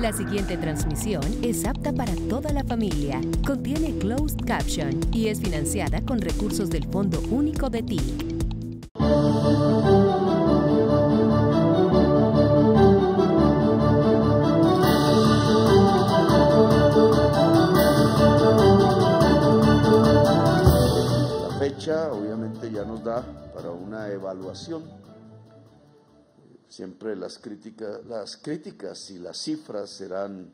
La siguiente transmisión es apta para toda la familia, contiene closed caption y es financiada con recursos del Fondo Único de TIC. La fecha obviamente ya nos da para una evaluación. Siempre las críticas y las cifras serán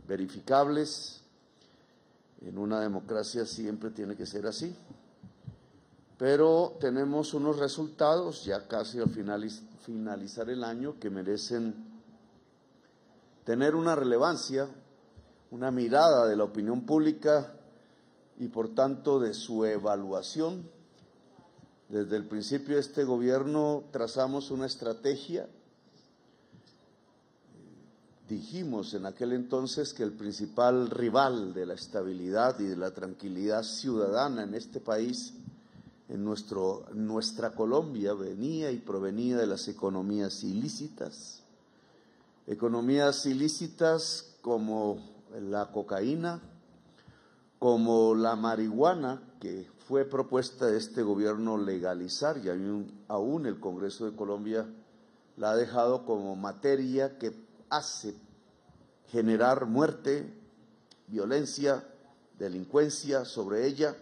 verificables. En una democracia siempre tiene que ser así. Pero tenemos unos resultados ya casi al finalizar el año que merecen tener una relevancia, una mirada de la opinión pública y por tanto de su evaluación. Desde el principio de este gobierno trazamos una estrategia. Dijimos en aquel entonces que el principal rival de la estabilidad y de la tranquilidad ciudadana en este país, en nuestra Colombia, venía y provenía de las economías ilícitas. Economías ilícitas como la cocaína, como la marihuana, que fue propuesta de este gobierno legalizar y aún el Congreso de Colombia la ha dejado como materia que hace generar muerte, violencia, delincuencia sobre ella.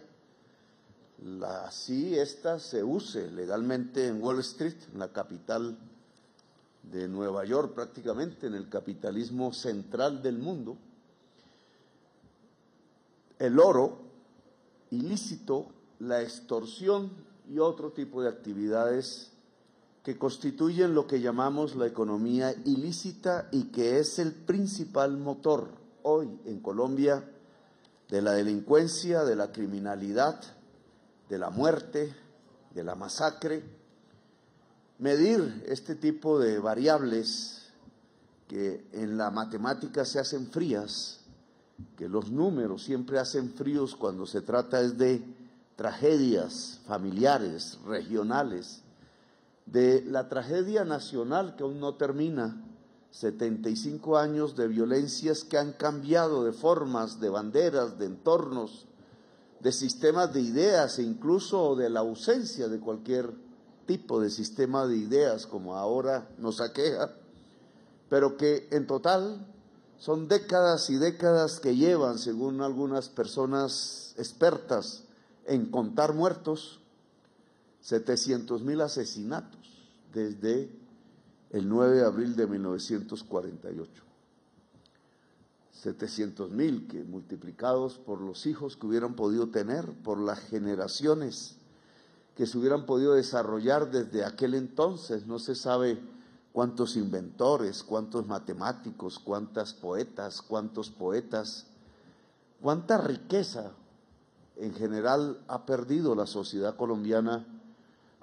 Así esta se use legalmente en Wall Street, en la capital de Nueva York prácticamente, en el capitalismo central del mundo. El oro ilícito, la extorsión y otro tipo de actividades que constituyen lo que llamamos la economía ilícita y que es el principal motor hoy en Colombia de la delincuencia, de la criminalidad, de la muerte, de la masacre. Medir este tipo de variables que en la matemática se hacen frías, que los números siempre hacen fríos cuando se trata es de tragedias familiares, regionales, de la tragedia nacional que aún no termina, 75 años de violencias que han cambiado de formas, de banderas, de entornos, de sistemas de ideas e incluso de la ausencia de cualquier tipo de sistema de ideas como ahora nos aqueja, pero que en total son décadas y décadas que llevan, según algunas personas expertas en contar muertos, 700,000 asesinatos desde el 9 de abril de 1948. 700,000 que multiplicados por los hijos que hubieran podido tener, por las generaciones que se hubieran podido desarrollar desde aquel entonces, no se sabe cuántos inventores, cuántos matemáticos, cuántas poetas, cuántos poetas, cuánta riqueza en general ha perdido la sociedad colombiana,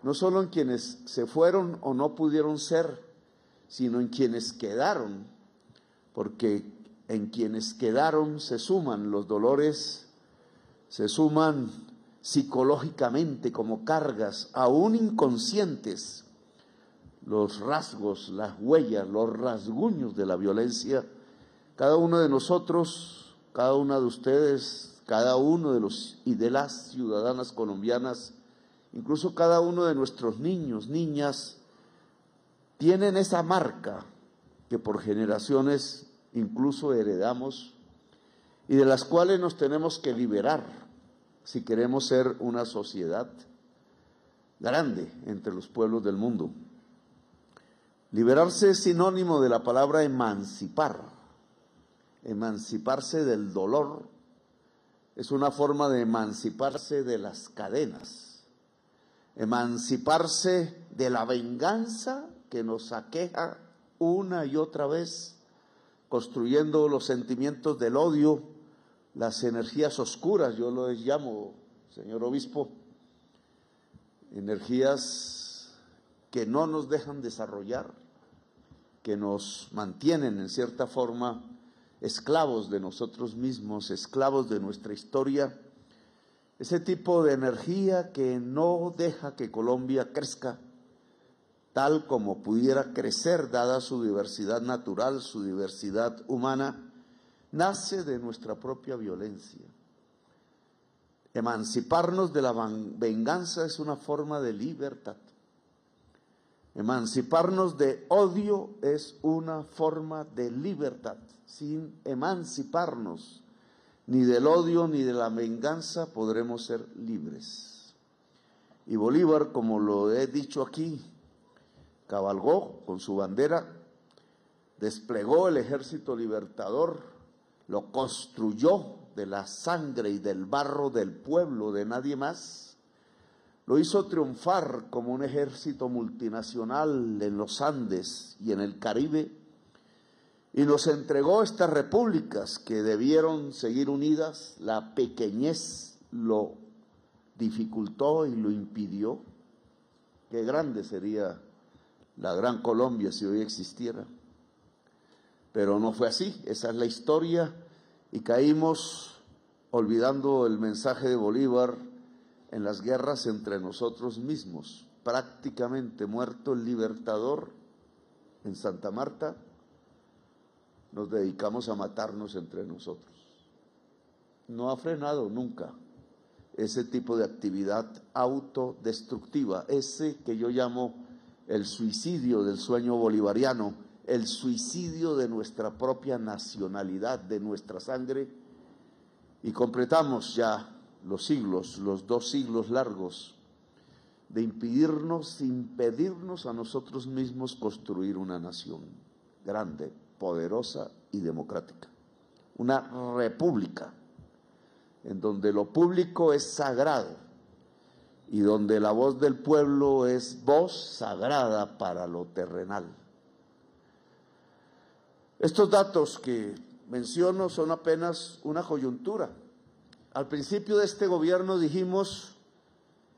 no solo en quienes se fueron o no pudieron ser, sino en quienes quedaron, porque en quienes quedaron se suman los dolores, se suman psicológicamente como cargas, aún inconscientes, los rasgos, las huellas, los rasguños de la violencia. Cada uno de nosotros, cada una de ustedes, cada uno de los y de las ciudadanas colombianas, incluso cada uno de nuestros niños, niñas, tienen esa marca que por generaciones incluso heredamos y de las cuales nos tenemos que liberar si queremos ser una sociedad grande entre los pueblos del mundo. Liberarse es sinónimo de la palabra emancipar. Emanciparse del dolor es una forma de emanciparse de las cadenas, emanciparse de la venganza que nos aqueja una y otra vez, construyendo los sentimientos del odio, las energías oscuras, yo lo llamo, señor obispo, energías que no nos dejan desarrollar, que nos mantienen en cierta forma esclavos de nosotros mismos, esclavos de nuestra historia, ese tipo de energía que no deja que Colombia crezca, tal como pudiera crecer dada su diversidad natural, su diversidad humana, nace de nuestra propia violencia. Emanciparnos de la venganza es una forma de libertad. Emanciparnos de odio es una forma de libertad. Sin emanciparnos ni del odio ni de la venganza podremos ser libres. Y Bolívar, como lo he dicho aquí, cabalgó con su bandera, desplegó el ejército libertador, lo construyó de la sangre y del barro del pueblo, de nadie más. Lo hizo triunfar como un ejército multinacional en los Andes y en el Caribe, y nos entregó estas repúblicas que debieron seguir unidas. La pequeñez lo dificultó y lo impidió. Qué grande sería la Gran Colombia si hoy existiera. Pero no fue así, esa es la historia, y caímos olvidando el mensaje de Bolívar en las guerras entre nosotros mismos. Prácticamente muerto el libertador en Santa Marta, nos dedicamos a matarnos entre nosotros. No ha frenado nunca ese tipo de actividad autodestructiva, ese que yo llamo el suicidio del sueño bolivariano, el suicidio de nuestra propia nacionalidad, de nuestra sangre, y completamos ya los siglos, los 2 siglos largos, de impedirnos a nosotros mismos construir una nación grande, poderosa y democrática. Una república en donde lo público es sagrado y donde la voz del pueblo es voz sagrada para lo terrenal. Estos datos que menciono son apenas una coyuntura. Al principio de este gobierno dijimos,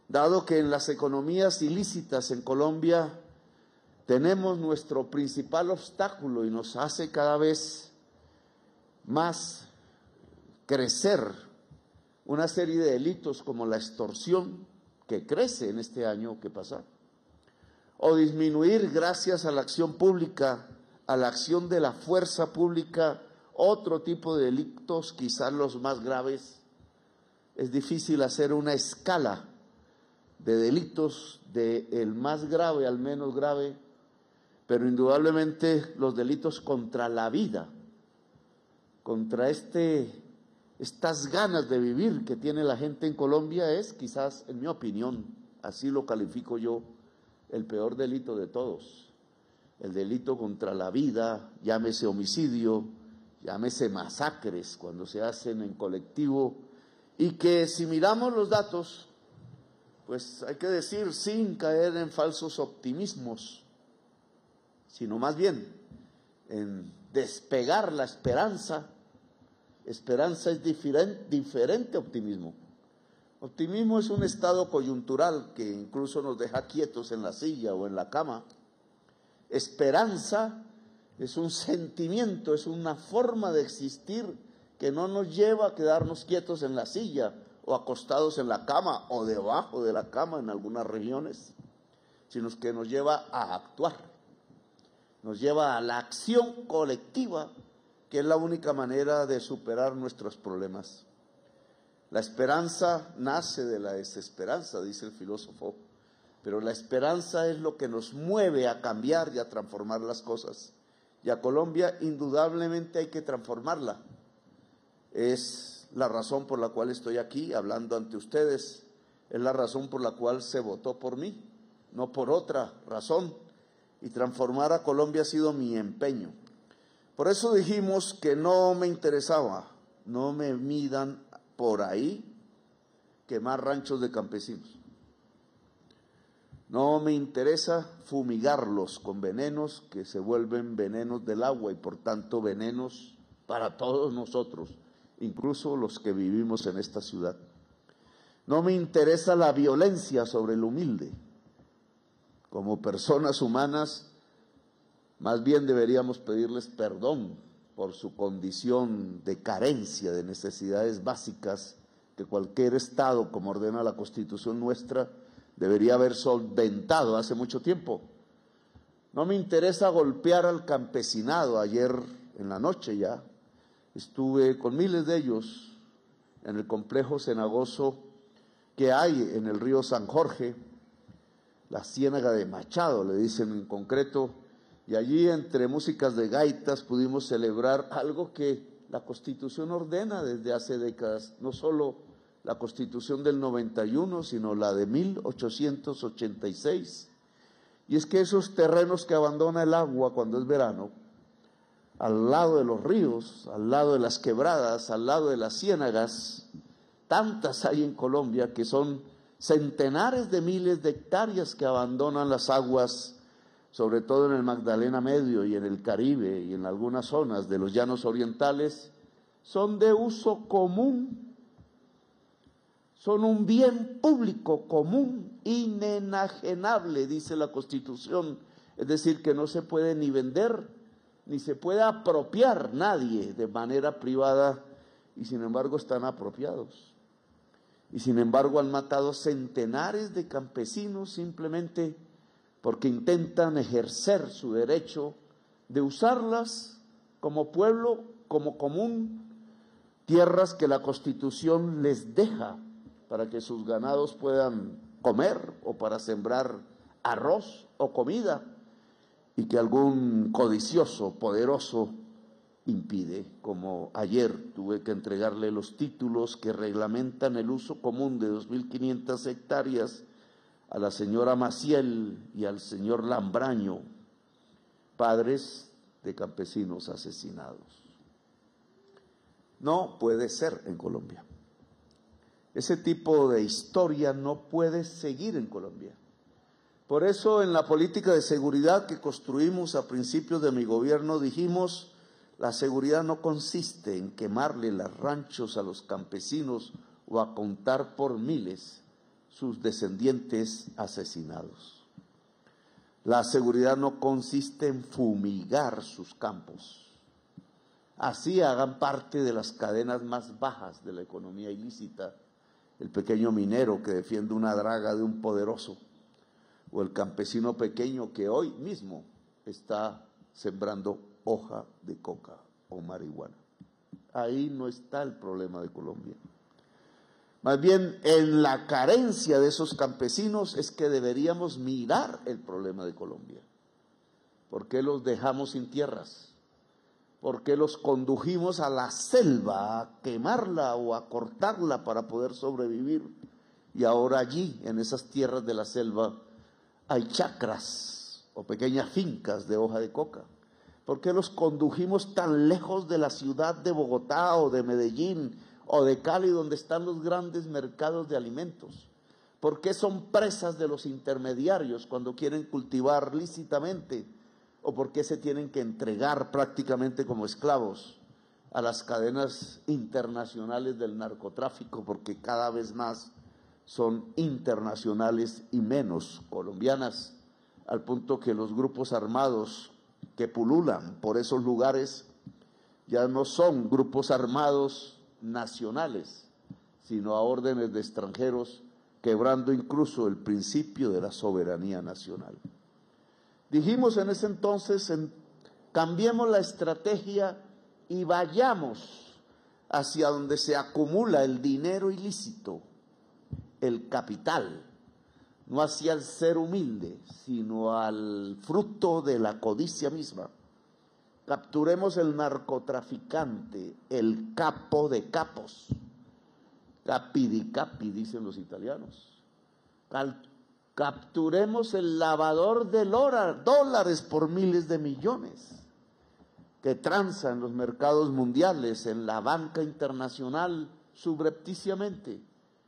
dado que en las economías ilícitas en Colombia tenemos nuestro principal obstáculo y nos hace cada vez más crecer una serie de delitos como la extorsión, que crece en este año que pasa, o disminuir gracias a la acción pública, a la acción de la fuerza pública, otro tipo de delitos, quizás los más graves. Es difícil hacer una escala de delitos del más grave al menos grave, pero indudablemente los delitos contra la vida, contra estas ganas de vivir que tiene la gente en Colombia es quizás, en mi opinión, así lo califico yo, el peor delito de todos. El delito contra la vida, llámese homicidio, llámese masacres cuando se hacen en colectivo, y que si miramos los datos, pues hay que decir, sin caer en falsos optimismos, sino más bien en despegar la esperanza. Esperanza es diferente a optimismo. Optimismo es un estado coyuntural que incluso nos deja quietos en la silla o en la cama. Esperanza es un sentimiento, es una forma de existir que no nos lleva a quedarnos quietos en la silla o acostados en la cama o debajo de la cama en algunas regiones, sino que nos lleva a actuar, nos lleva a la acción colectiva, que es la única manera de superar nuestros problemas. La esperanza nace de la desesperanza, dice el filósofo, pero la esperanza es lo que nos mueve a cambiar y a transformar las cosas. Y a Colombia indudablemente hay que transformarla. Es la razón por la cual estoy aquí hablando ante ustedes, es la razón por la cual se votó por mí, no por otra razón, y transformar a Colombia ha sido mi empeño. Por eso dijimos que no me interesaba, no me midan por ahí quemar ranchos de campesinos. No me interesa fumigarlos con venenos que se vuelven venenos del agua y por tanto venenos para todos nosotros, incluso los que vivimos en esta ciudad. No me interesa la violencia sobre el humilde. Como personas humanas, más bien deberíamos pedirles perdón por su condición de carencia de necesidades básicas que cualquier Estado, como ordena la Constitución nuestra, debería haber solventado hace mucho tiempo. No me interesa golpear al campesinado. Ayer en la noche ya estuve con miles de ellos en el complejo cenagoso que hay en el río San Jorge, la Ciénaga de Machado, le dicen en concreto, y allí entre músicas de gaitas pudimos celebrar algo que la Constitución ordena desde hace décadas, no solo la Constitución del 91, sino la de 1886, y es que esos terrenos que abandona el agua cuando es verano, al lado de los ríos, al lado de las quebradas, al lado de las ciénagas, tantas hay en Colombia que son centenares de miles de hectáreas que abandonan las aguas, sobre todo en el Magdalena Medio y en el Caribe y en algunas zonas de los llanos orientales, son de uso común, son un bien público común, inenajenable, dice la Constitución, es decir, que no se puede ni vender, ni se puede apropiar nadie de manera privada, y sin embargo están apropiados. Y sin embargo han matado centenares de campesinos simplemente porque intentan ejercer su derecho de usarlas como pueblo, como común, tierras que la Constitución les deja para que sus ganados puedan comer o para sembrar arroz o comida, y que algún codicioso, poderoso, impide, como ayer tuve que entregarle los títulos que reglamentan el uso común de 2.500 hectáreas a la señora Maciel y al señor Lambraño, padres de campesinos asesinados. No puede ser en Colombia. Ese tipo de historia no puede seguir en Colombia. Por eso en la política de seguridad que construimos a principios de mi gobierno dijimos: la seguridad no consiste en quemarle los ranchos a los campesinos o a contar por miles sus descendientes asesinados. La seguridad no consiste en fumigar sus campos. Así hagan parte de las cadenas más bajas de la economía ilícita, el pequeño minero que defiende una draga de un poderoso, o el campesino pequeño que hoy mismo está sembrando hoja de coca o marihuana. Ahí no está el problema de Colombia. Más bien, en la carencia de esos campesinos es que deberíamos mirar el problema de Colombia. ¿Por qué los dejamos sin tierras? ¿Por qué los condujimos a la selva a quemarla o a cortarla para poder sobrevivir? Y ahora allí, en esas tierras de la selva, hay chacras o pequeñas fincas de hoja de coca. ¿Por qué los condujimos tan lejos de la ciudad de Bogotá o de Medellín o de Cali, donde están los grandes mercados de alimentos? ¿Por qué son presas de los intermediarios cuando quieren cultivar lícitamente? ¿O por qué se tienen que entregar prácticamente como esclavos a las cadenas internacionales del narcotráfico? Porque cada vez más son internacionales y menos colombianas, al punto que los grupos armados que pululan por esos lugares ya no son grupos armados nacionales, sino a órdenes de extranjeros, quebrando incluso el principio de la soberanía nacional. Dijimos en ese entonces, cambiemos la estrategia y vayamos hacia donde se acumula el dinero ilícito, el capital, no hacia el ser humilde, sino al fruto de la codicia misma. Capturemos el narcotraficante, el capo de capos, capi di capi, dicen los italianos. Capturemos el lavador de dólares por miles de millones que transa en los mercados mundiales, en la banca internacional, subrepticiamente.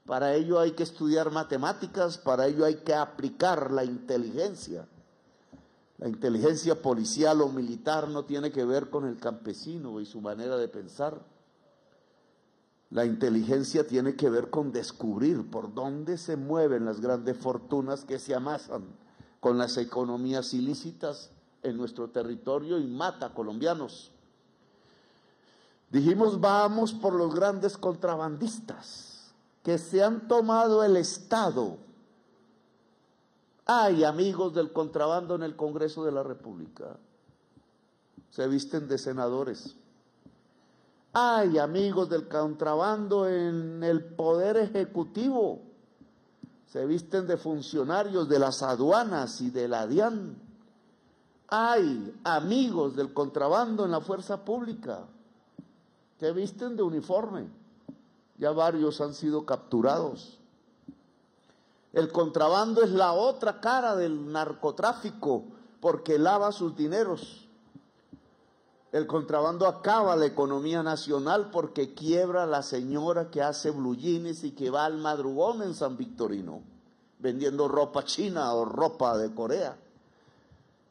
Para ello hay que estudiar matemáticas, para ello hay que aplicar la inteligencia. La inteligencia policial o militar no tiene que ver con el campesino y su manera de pensar. La inteligencia tiene que ver con descubrir por dónde se mueven las grandes fortunas que se amasan con las economías ilícitas en nuestro territorio y mata a colombianos. Dijimos, vamos por los grandes contrabandistas que se han tomado el Estado Hay amigos del contrabando en el Congreso de la República. Se visten de senadores. Hay amigos del contrabando en el Poder Ejecutivo. Se visten de funcionarios de las aduanas y de la DIAN. Hay amigos del contrabando en la fuerza pública. Se visten de uniforme. Ya varios han sido capturados. El contrabando es la otra cara del narcotráfico porque lava sus dineros. El contrabando acaba la economía nacional porque quiebra a la señora que hace blue jeans y que va al madrugón en San Victorino vendiendo ropa china o ropa de Corea.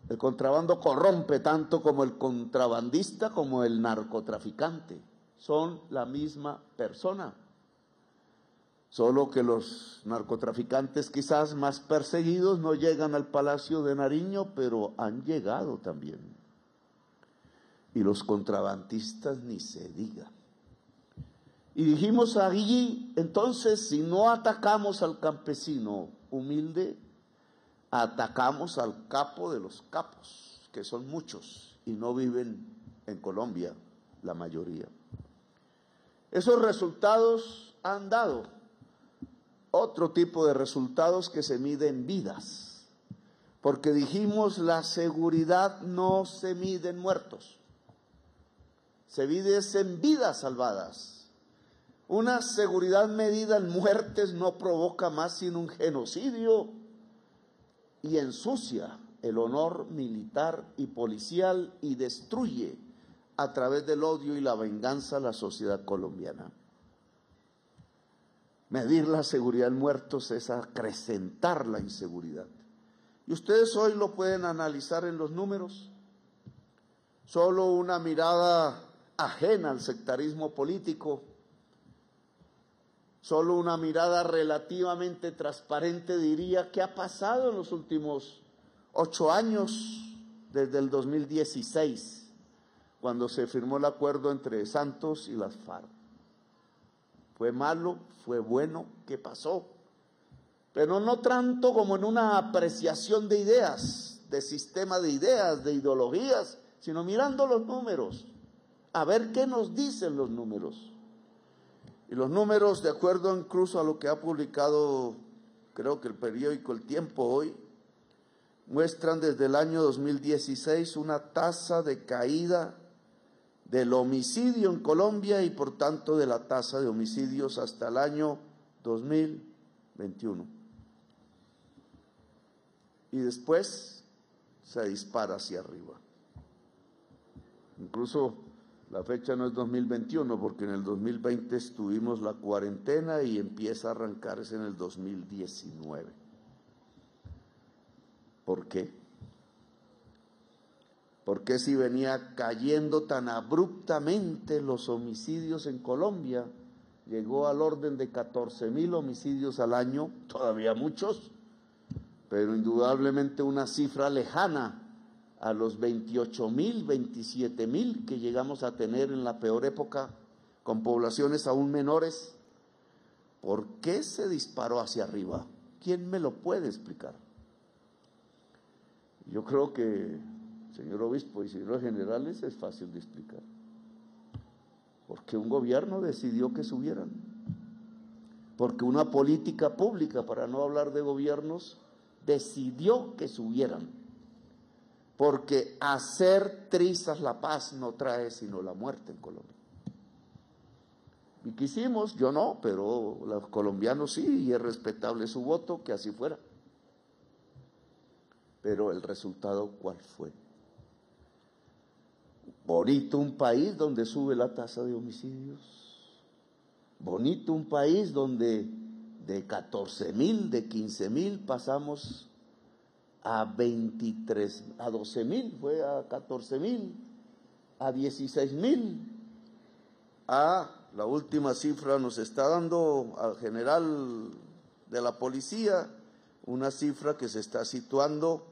El contrabando corrompe tanto como el contrabandista como el narcotraficante. Son la misma persona. Solo que los narcotraficantes quizás más perseguidos no llegan al Palacio de Nariño, pero han llegado también. Y los contrabandistas ni se diga. Y dijimos allí, entonces, si no atacamos al campesino humilde, atacamos al capo de los capos, que son muchos y no viven en Colombia, la mayoría. Esos resultados han dado otro tipo de resultados que se miden en vidas, porque dijimos la seguridad no se mide en muertos. Se mide en vidas salvadas. Una seguridad medida en muertes no provoca más sino un genocidio y ensucia el honor militar y policial y destruye a través del odio y la venganza la sociedad colombiana. Medir la seguridad en muertos es acrecentar la inseguridad. Y ustedes hoy lo pueden analizar en los números. Solo una mirada ajena al sectarismo político, solo una mirada relativamente transparente diría qué ha pasado en los últimos 8 años, desde el 2016, cuando se firmó el acuerdo entre Santos y las FARC. ¿Fue malo? ¿Fue bueno? ¿Qué pasó? Pero no tanto como en una apreciación de ideas, de sistema de ideas, de ideologías, sino mirando los números. A ver qué nos dicen los números. Y los números, de acuerdo incluso a lo que ha publicado, creo que el periódico El Tiempo hoy, muestran desde el año 2016 una tasa de caída del homicidio en Colombia y por tanto de la tasa de homicidios hasta el año 2021. Y después se dispara hacia arriba. Incluso la fecha no es 2021 porque en el 2020 estuvimos la cuarentena y empieza a arrancarse en el 2019. ¿Por qué? ¿Por qué si venía cayendo tan abruptamente los homicidios en Colombia? Llegó al orden de 14.000 homicidios al año, todavía muchos, pero indudablemente una cifra lejana a los 28.000, 27.000 que llegamos a tener en la peor época, con poblaciones aún menores. ¿Por qué se disparó hacia arriba? ¿Quién me lo puede explicar? Yo creo que, señor obispo y señores generales, es fácil de explicar. Porque un gobierno decidió que subieran. Porque una política pública, para no hablar de gobiernos, decidió que subieran. Porque hacer trizas la paz no trae sino la muerte en Colombia. Y quisimos, yo no, pero los colombianos sí, y es respetable su voto, que así fuera. Pero el resultado, ¿cuál fue? Bonito un país donde sube la tasa de homicidios. Bonito un país donde de 14.000, de 15.000 pasamos a 23, a 12.000, fue a 14.000, a 16.000. La última cifra nos está dando al general de la policía una cifra que se está situando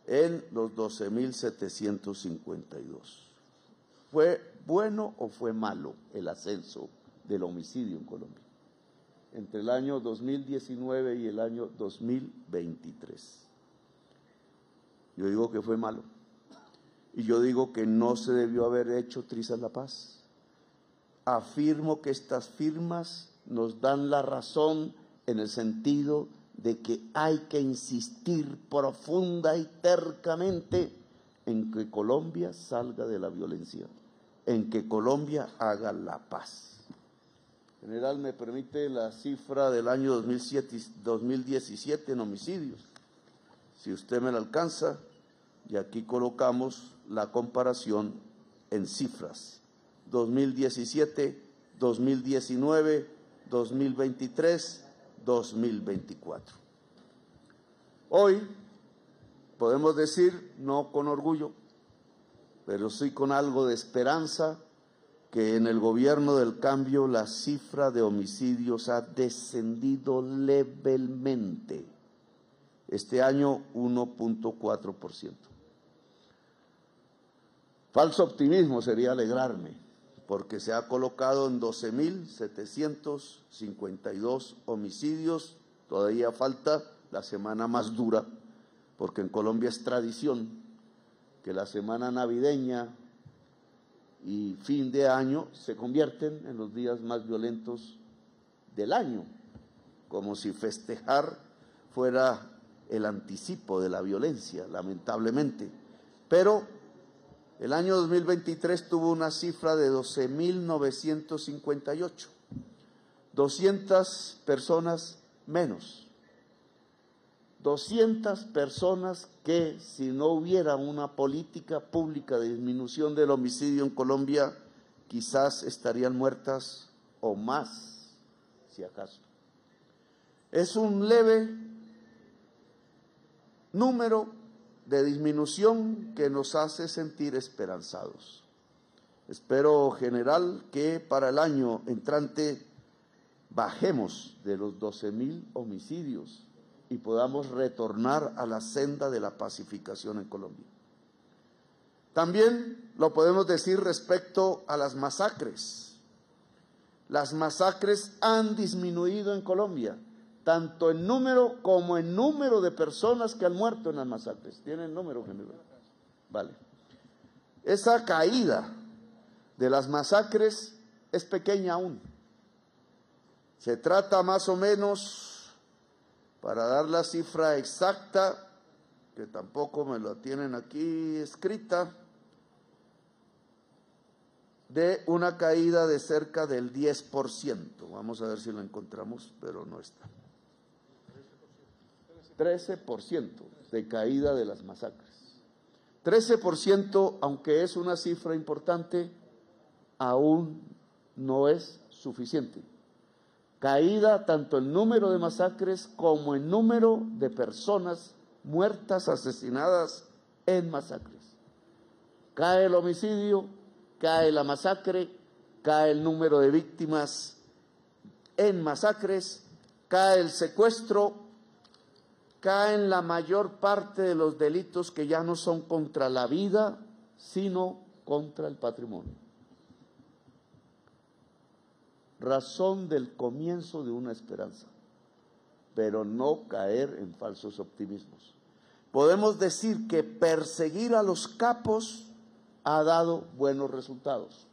en los 12.752. ¿Fue bueno o fue malo el ascenso del homicidio en Colombia entre el año 2019 y el año 2023? Yo digo que fue malo. Y yo digo que no se debió haber hecho Trizas La Paz. Afirmo que estas firmas nos dan la razón en el sentido de que hay que insistir profunda y tercamente en que Colombia salga de la violencia, en que Colombia haga la paz. General, me permite la cifra del año 2017 en homicidios, si usted me la alcanza, y aquí colocamos la comparación en cifras, 2017, 2019, 2023, 2024. Hoy podemos decir, no con orgullo, pero sí con algo de esperanza, que en el gobierno del cambio la cifra de homicidios ha descendido levemente. Este año 1.4%. Falso optimismo sería alegrarme, porque se ha colocado en 12.752 homicidios. Todavía falta la semana más dura, porque en Colombia es tradición que la semana navideña y fin de año se convierten en los días más violentos del año, como si festejar fuera el anticipo de la violencia, lamentablemente. Pero el año 2023 tuvo una cifra de 12.958, 200 personas menos. 200 personas que, si no hubiera una política pública de disminución del homicidio en Colombia, quizás estarían muertas o más, si acaso. Es un leve número de disminución que nos hace sentir esperanzados. Espero, general, que para el año entrante bajemos de los 12.000 homicidios y podamos retornar a la senda de la pacificación en Colombia. También lo podemos decir respecto a las masacres. Las masacres han disminuido en Colombia, tanto en número como en número de personas que han muerto en las masacres. ¿Tienen número, general? Vale. Esa caída de las masacres es pequeña aún. Se trata más o menos, para dar la cifra exacta, que tampoco me la tienen aquí escrita, de una caída de cerca del 10%. Vamos a ver si lo encontramos, pero no está. 13% de caída de las masacres. 13%, aunque es una cifra importante, aún no es suficiente. Caída tanto en número de masacres como en número de personas muertas, asesinadas en masacres. Cae el homicidio, cae la masacre, cae el número de víctimas en masacres, cae el secuestro, caen la mayor parte de los delitos que ya no son contra la vida, sino contra el patrimonio. Razón del comienzo de una esperanza, pero no caer en falsos optimismos. Podemos decir que perseguir a los capos ha dado buenos resultados,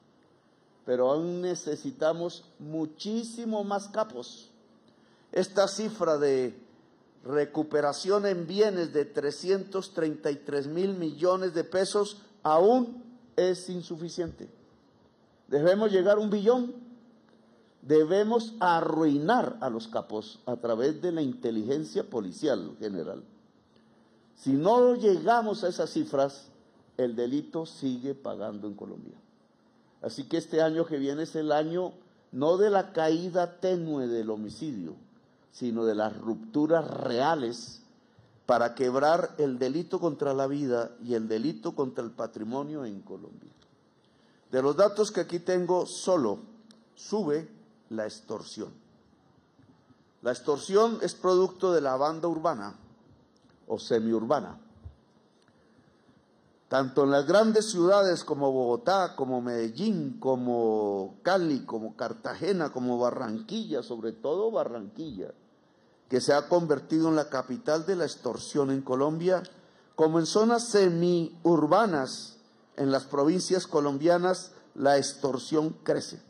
pero aún necesitamos muchísimo más capos. Esta cifra de recuperación en bienes de 333.000 millones de pesos aún es insuficiente. Debemos llegar a 1 billón. Debemos arruinar a los capos a través de la inteligencia policial general. Si no llegamos a esas cifras, el delito sigue pagando en Colombia. Así que este año que viene es el año no de la caída tenue del homicidio, sino de las rupturas reales para quebrar el delito contra la vida y el delito contra el patrimonio en Colombia. De los datos que aquí tengo, solo sube la extorsión. La extorsión es producto de la banda urbana o semiurbana. Tanto en las grandes ciudades como Bogotá, como Medellín, como Cali, como Cartagena, como Barranquilla, sobre todo Barranquilla, que se ha convertido en la capital de la extorsión en Colombia, como en zonas semiurbanas en las provincias colombianas, la extorsión crece.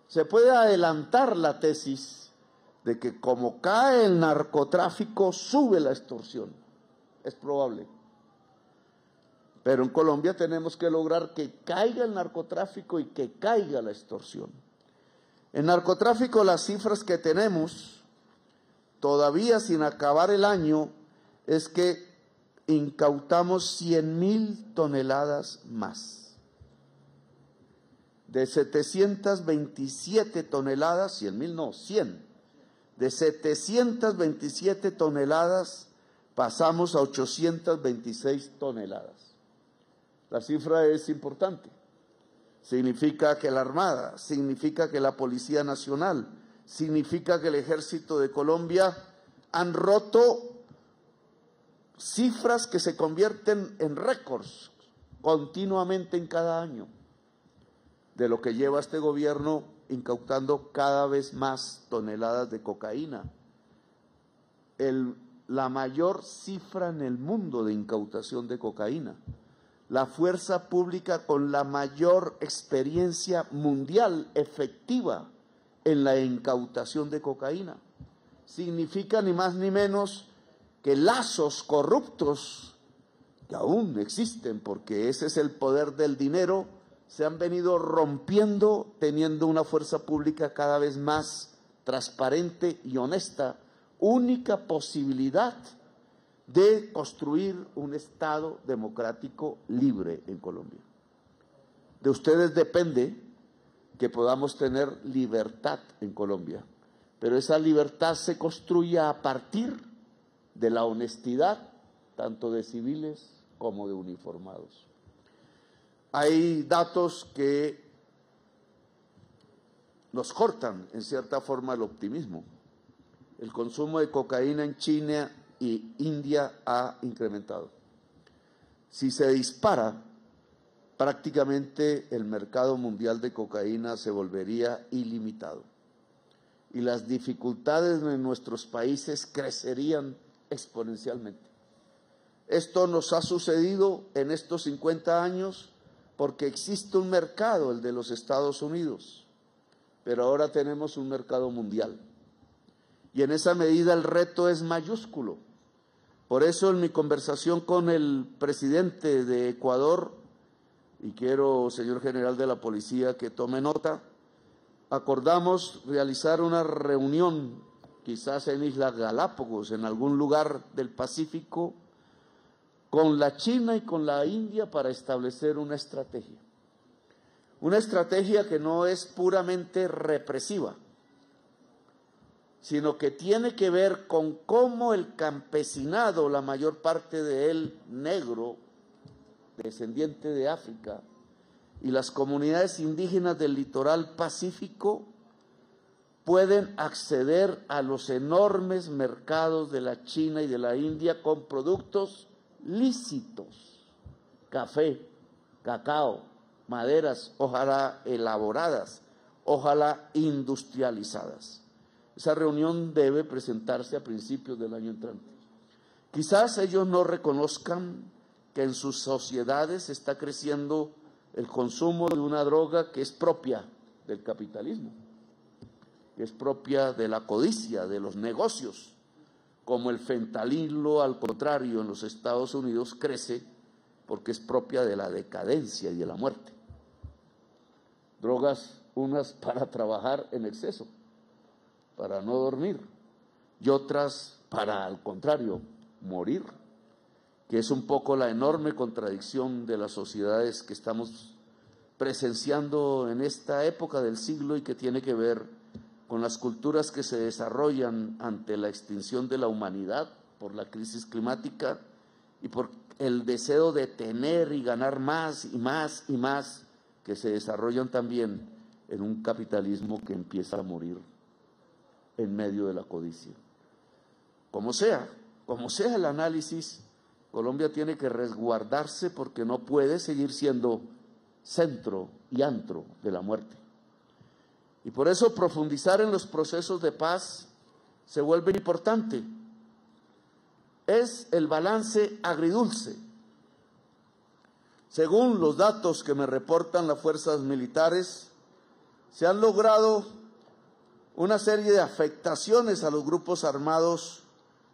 Se puede adelantar la tesis de que como cae el narcotráfico, sube la extorsión. Es probable. Pero en Colombia tenemos que lograr que caiga el narcotráfico y que caiga la extorsión. En narcotráfico, las cifras que tenemos, todavía sin acabar el año, es que incautamos 100.000 toneladas más. De 727 toneladas, 100.000 no, 100. De 727 toneladas pasamos a 826 toneladas. La cifra es importante. Significa que la Armada, significa que la Policía Nacional, significa que el Ejército de Colombia han roto cifras que se convierten en récords continuamente en cada año, de lo que lleva este gobierno incautando cada vez más toneladas de cocaína. La mayor cifra en el mundo de incautación de cocaína. La fuerza pública con la mayor experiencia mundial efectiva en la incautación de cocaína. Significa ni más ni menos que lazos corruptos, que aún existen porque ese es el poder del dinero, se han venido rompiendo teniendo una fuerza pública cada vez más transparente y honesta, única posibilidad de construir un Estado democrático libre en Colombia. De ustedes depende que podamos tener libertad en Colombia, pero esa libertad se construye a partir de la honestidad, tanto de civiles como de uniformados. Hay datos que nos cortan en cierta forma el optimismo. El consumo de cocaína en China y India ha incrementado. Si se dispara, prácticamente el mercado mundial de cocaína se volvería ilimitado y las dificultades en nuestros países crecerían exponencialmente. Esto nos ha sucedido en estos 50 años porque existe un mercado, el de los Estados Unidos, pero ahora tenemos un mercado mundial. Y en esa medida el reto es mayúsculo. Por eso en mi conversación con el presidente de Ecuador, y quiero, señor general de la policía, que tome nota, acordamos realizar una reunión, quizás en Islas Galápagos, en algún lugar del Pacífico, con la China y con la India para establecer una estrategia. Una estrategia que no es puramente represiva, sino que tiene que ver con cómo el campesinado, la mayor parte de él negro, descendiente de África, y las comunidades indígenas del litoral pacífico pueden acceder a los enormes mercados de la China y de la India con productos lícitos, café, cacao, maderas, ojalá elaboradas, ojalá industrializadas. Esa reunión debe presentarse a principios del año entrante. Quizás ellos no reconozcan que en sus sociedades está creciendo el consumo de una droga que es propia del capitalismo, que es propia de la codicia, de los negocios, como el fentanilo, al contrario, en los Estados Unidos crece porque es propia de la decadencia y de la muerte. Drogas, unas para trabajar en exceso, para no dormir, y otras para, al contrario, morir, que es un poco la enorme contradicción de las sociedades que estamos presenciando en esta época del siglo y que tiene que ver con las culturas que se desarrollan ante la extinción de la humanidad por la crisis climática y por el deseo de tener y ganar más y más y más, que se desarrollan también en un capitalismo que empieza a morir en medio de la codicia. Como sea el análisis, Colombia tiene que resguardarse porque no puede seguir siendo centro y antro de la muerte. Y por eso profundizar en los procesos de paz se vuelve importante. es el balance agridulce. Según los datos que me reportan las fuerzas militares, se han logrado una serie de afectaciones a los grupos armados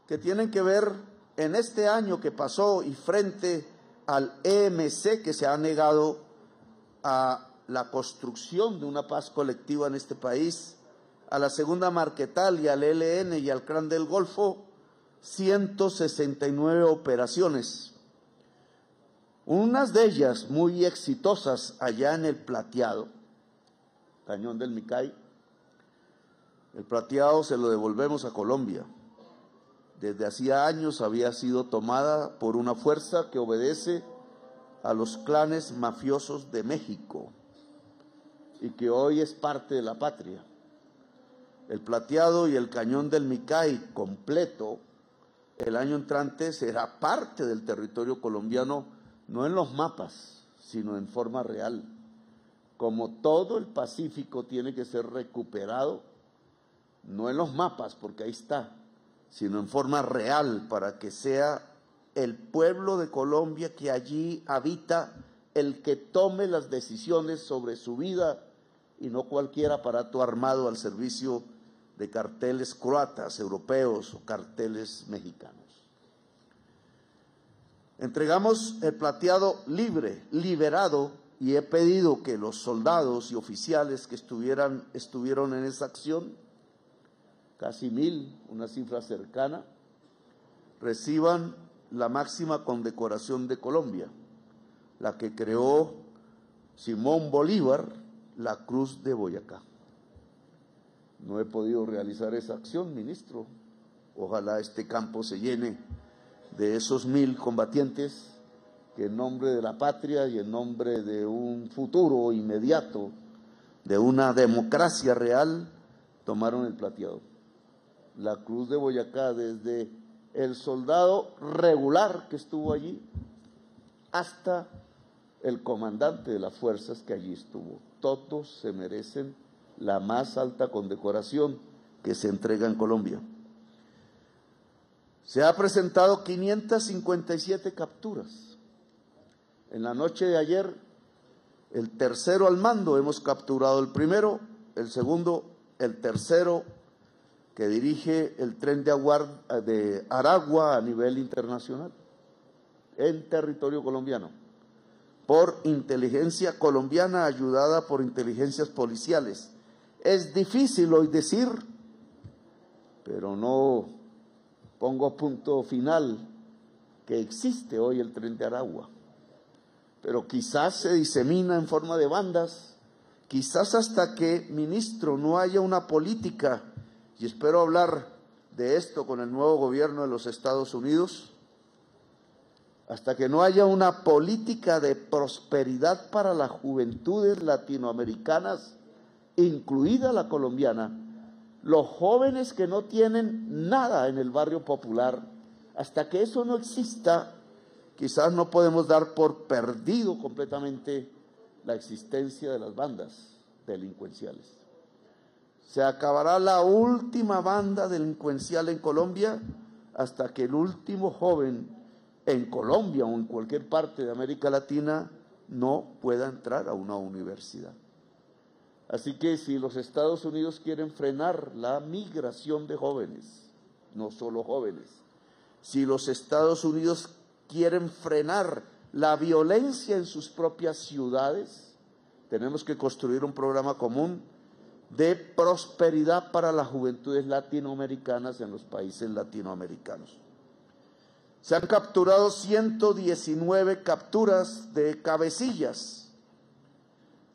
que tienen que ver en este año que pasó y frente al EMC, que se ha negado a la construcción de una paz colectiva en este país, a la Segunda Marquetal y al ELN y al Clan del Golfo, 169 operaciones. Unas de ellas muy exitosas allá en el Plateado, Cañón del Micay. El Plateado se lo devolvemos a Colombia. Desde hacía años había sido tomada por una fuerza que obedece a los clanes mafiosos de México y que hoy es parte de la patria. El Plateado y el Cañón del Micay completo, el año entrante será parte del territorio colombiano, no en los mapas, sino en forma real. Como todo el Pacífico tiene que ser recuperado, no en los mapas, porque ahí está, sino en forma real, para que sea el pueblo de Colombia que allí habita el que tome las decisiones sobre su vida y no cualquier aparato armado al servicio de carteles croatas, europeos o carteles mexicanos. Entregamos el Plateado libre, liberado, y he pedido que los soldados y oficiales que estuvieron en esa acción, casi 1000, una cifra cercana, reciban la máxima condecoración de Colombia, la que creó Simón Bolívar, la Cruz de Boyacá. No he podido realizar esa acción, ministro. Ojalá este campo se llene de esos 1000 combatientes que en nombre de la patria y en nombre de un futuro inmediato, de una democracia real, tomaron el Plateado. La Cruz de Boyacá, desde el soldado regular que estuvo allí hasta el comandante de las fuerzas que allí estuvo. Todos se merecen la más alta condecoración que se entrega en Colombia. Se ha presentado 557 capturas. En la noche de ayer, el tercero al mando, hemos capturado el primero, el segundo, el tercero, que dirige el tren de Aragua a nivel internacional, en territorio colombiano, por inteligencia colombiana ayudada por inteligencias policiales. Es difícil hoy decir, pero no pongo punto final, que existe hoy el tren de Aragua, pero quizás se disemina en forma de bandas, quizás hasta que, ministro, no haya una política, y espero hablar de esto con el nuevo gobierno de los Estados Unidos, hasta que no haya una política de prosperidad para las juventudes latinoamericanas, incluida la colombiana, los jóvenes que no tienen nada en el barrio popular, hasta que eso no exista, quizás no podemos dar por perdido completamente la existencia de las bandas delincuenciales. Se acabará la última banda delincuencial en Colombia hasta que el último joven en Colombia o en cualquier parte de América Latina no pueda entrar a una universidad. Así que si los Estados Unidos quieren frenar la migración de jóvenes, no solo jóvenes, si los Estados Unidos quieren frenar la violencia en sus propias ciudades, tenemos que construir un programa común de prosperidad para las juventudes latinoamericanas en los países latinoamericanos. Se han capturado 119 capturas de cabecillas,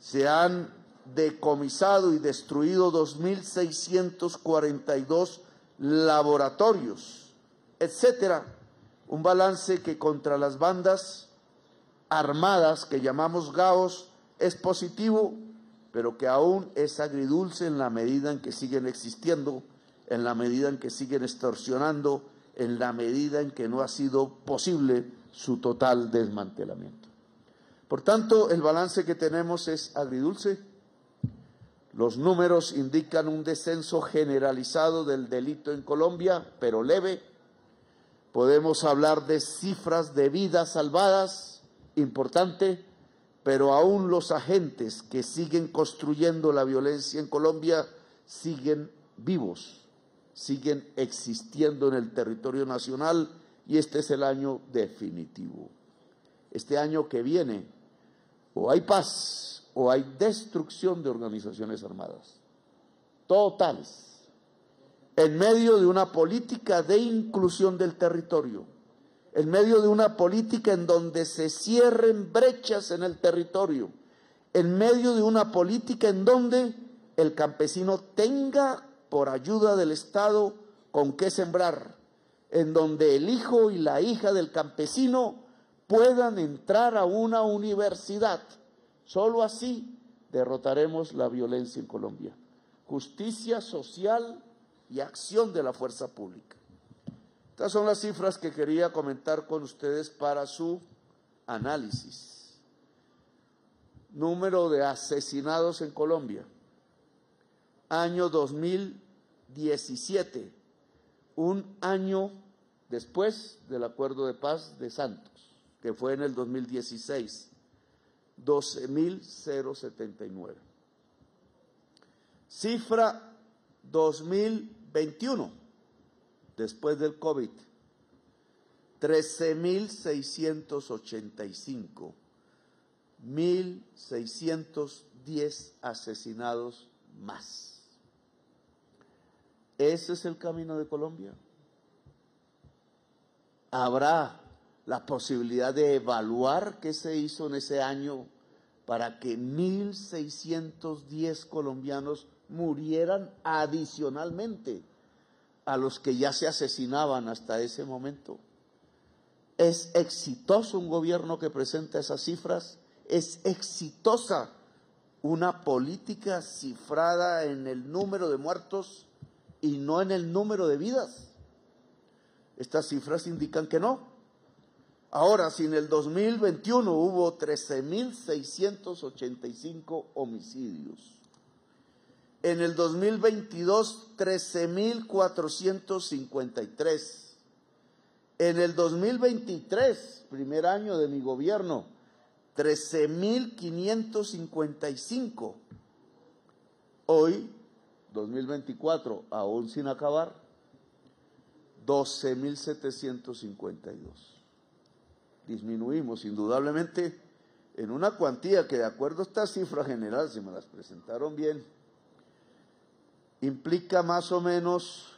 se han decomisado y destruido 2.642 laboratorios, etcétera. Un balance que contra las bandas armadas que llamamos GAOs es positivo, pero que aún es agridulce en la medida en que siguen existiendo, en la medida en que siguen extorsionando, en la medida en que no ha sido posible su total desmantelamiento. Por tanto, el balance que tenemos es agridulce. Los números indican un descenso generalizado del delito en Colombia, pero leve. Podemos hablar de cifras de vidas salvadas, importante, pero aún los agentes que siguen construyendo la violencia en Colombia siguen vivos, siguen existiendo en el territorio nacional, y este es el año definitivo. Este año que viene, o hay paz o hay destrucción de organizaciones armadas, totales, en medio de una política de inclusión del territorio, en medio de una política en donde se cierren brechas en el territorio, en medio de una política en donde el campesino tenga, por ayuda del Estado, con qué sembrar, en donde el hijo y la hija del campesino puedan entrar a una universidad. Solo así derrotaremos la violencia en Colombia. Justicia social y acción de la fuerza pública. Estas son las cifras que quería comentar con ustedes para su análisis. Número de asesinados en Colombia. Año 2017, un año después del Acuerdo de Paz de Santos, que fue en el 2016, 12.079. Cifra 2021, después del COVID, 13.685, 1.610 asesinados más. ¿Ese es el camino de Colombia? ¿Habrá la posibilidad de evaluar qué se hizo en ese año para que 1.610 colombianos murieran adicionalmente a los que ya se asesinaban hasta ese momento? ¿Es exitoso un gobierno que presenta esas cifras? ¿Es exitosa una política cifrada en el número de muertos y no en el número de vidas? Estas cifras indican que no. Ahora, si en el 2021 hubo 13.685 homicidios, en el 2022 13.453, en el 2023, primer año de mi gobierno, 13.555, hoy, 2024, aún sin acabar, 12.752. Disminuimos indudablemente en una cuantía que, de acuerdo a esta cifra general, si me las presentaron bien, implica más o menos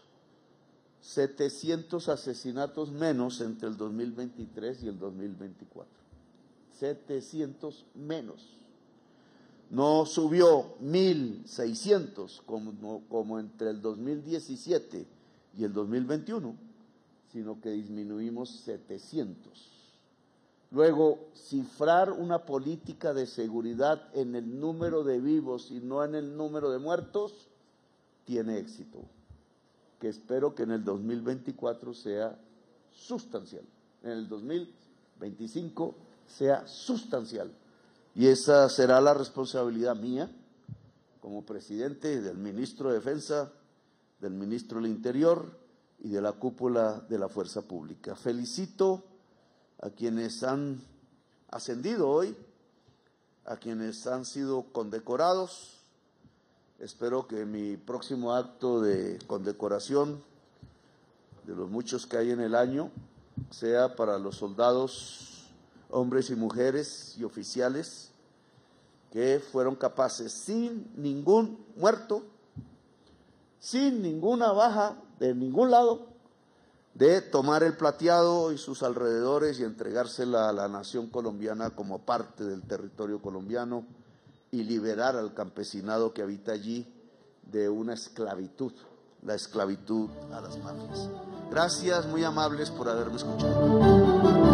700 asesinatos menos entre el 2023 y el 2024. 700 menos. No subió 1.600 como entre el 2017 y el 2021, sino que disminuimos 700. Luego, cifrar una política de seguridad en el número de vivos y no en el número de muertos tiene éxito, que espero que en el 2024 sea sustancial, en el 2025 sea sustancial. Y esa será la responsabilidad mía como presidente, del ministro de Defensa, del ministro del Interior y de la cúpula de la Fuerza Pública. Felicito a quienes han ascendido hoy, a quienes han sido condecorados. Espero que mi próximo acto de condecoración, de los muchos que hay en el año, sea para los soldados, hombres y mujeres y oficiales que fueron capaces, sin ningún muerto, sin ninguna baja de ningún lado, de tomar el Plateado y sus alrededores y entregársela a la nación colombiana como parte del territorio colombiano y liberar al campesinado que habita allí de una esclavitud, la esclavitud a las mafias. Gracias, muy amables por haberme escuchado.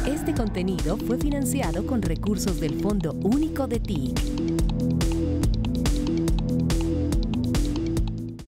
Este contenido fue financiado con recursos del Fondo Único de TIC.